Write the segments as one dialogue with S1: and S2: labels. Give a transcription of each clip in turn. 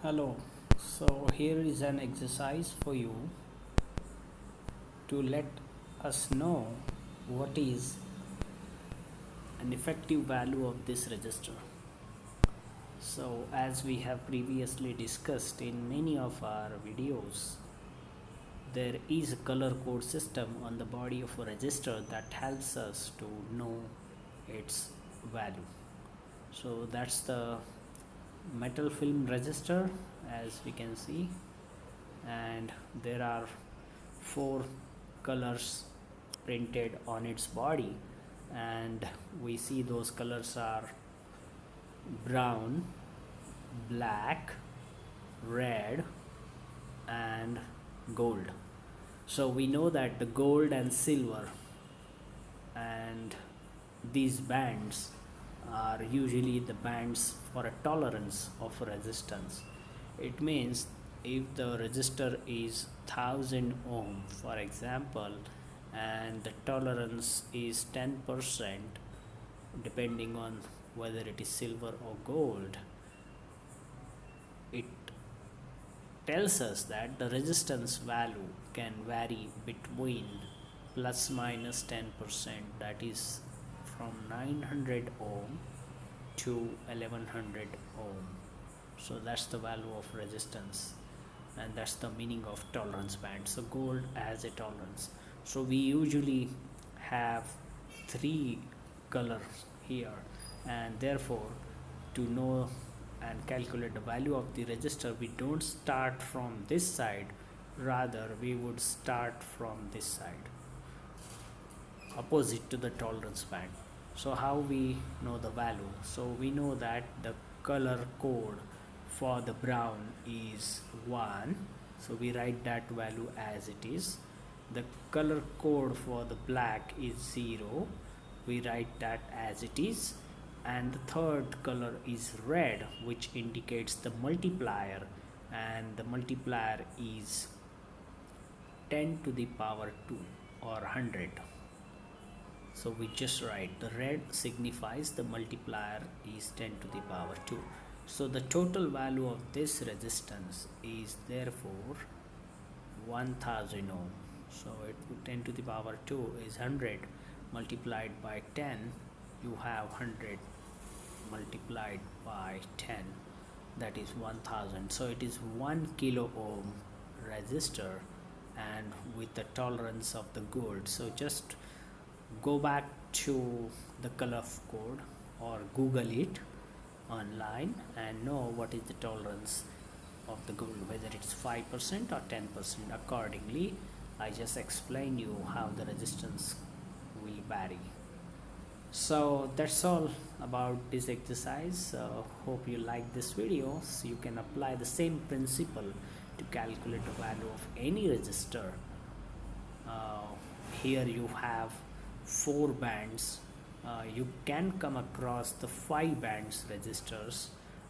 S1: Hello, so here is an exercise for you to let us know what is an effective value of this resistor. So as we have previously discussed in many of our videos, there is a color code system on the body of a resistor that helps us to know its value. So that's the metal film resistor, as we can see, and there are four colors printed on its body, and we see those colors are brown, black, red, and gold. So we know that the gold and silver and these bands are usually the bands for a tolerance of resistance. It means if the resistor is 1000 ohm, for example, and the tolerance is 10%, depending on whether it is silver or gold, it tells us that the resistance value can vary between plus minus 10%, that is from 900 ohm to 1100 ohm. So that's the value of resistance, and that's the meaning of tolerance band. So gold has a tolerance. So we usually have three colors here, and therefore to know and calculate the value of the resistor, we don't start from this side, rather we would start from this side, opposite to the tolerance band. So how we know the value? So we know that the color code for the brown is 1, so we write that value as it is. The color code for the black is 0, we write that as it is. And the third color is red, which indicates the multiplier, and the multiplier is 10 to the power 2 or 100. So we just write the red signifies the multiplier is 10 to the power 2. So the total value of this resistance is therefore 1000 ohm. So 10 to the power 2 is 100 multiplied by 10, you have 100 multiplied by 10, that is 1000. So it is 1 kilo ohm resistor, and with the tolerance of the gold. So just go back to the color code or Google it online and know what is the tolerance of the gold, whether it's 5% or 10%. Accordingly, I just explained you how the resistance will vary. So that's all about this exercise. Hope you like this video, so you can apply the same principle to calculate the value of any resistor. Here you have 4 bands. You can come across the 5 bands resistors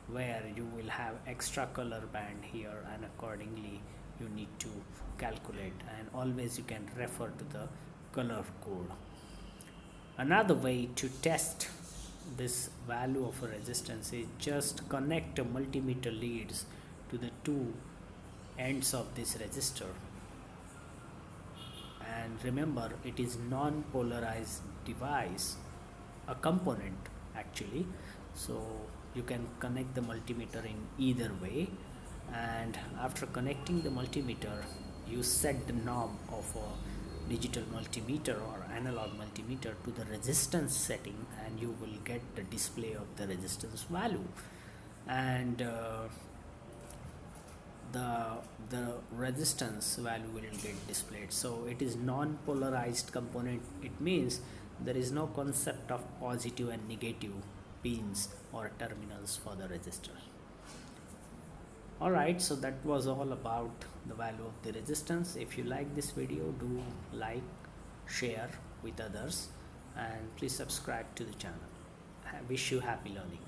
S1: where you will have extra color band here, and accordingly you need to calculate, and always you can refer to the color code. Another way to test this value of a resistance is just connect a multimeter leads to the 2 ends of this resistor, and remember it is non-polarized device, a component actually. So you can connect the multimeter in either way, and after connecting the multimeter you set the knob of a digital multimeter or analog multimeter to the resistance setting, and you will get the display of the resistance value, and the resistance value will get displayed. So it is non-polarized component. It means there is no concept of positive and negative pins or terminals for the resistor. Alright, so that was all about the value of the resistance. If you like this video, do like, share with others, and please subscribe to the channel. I wish you happy learning.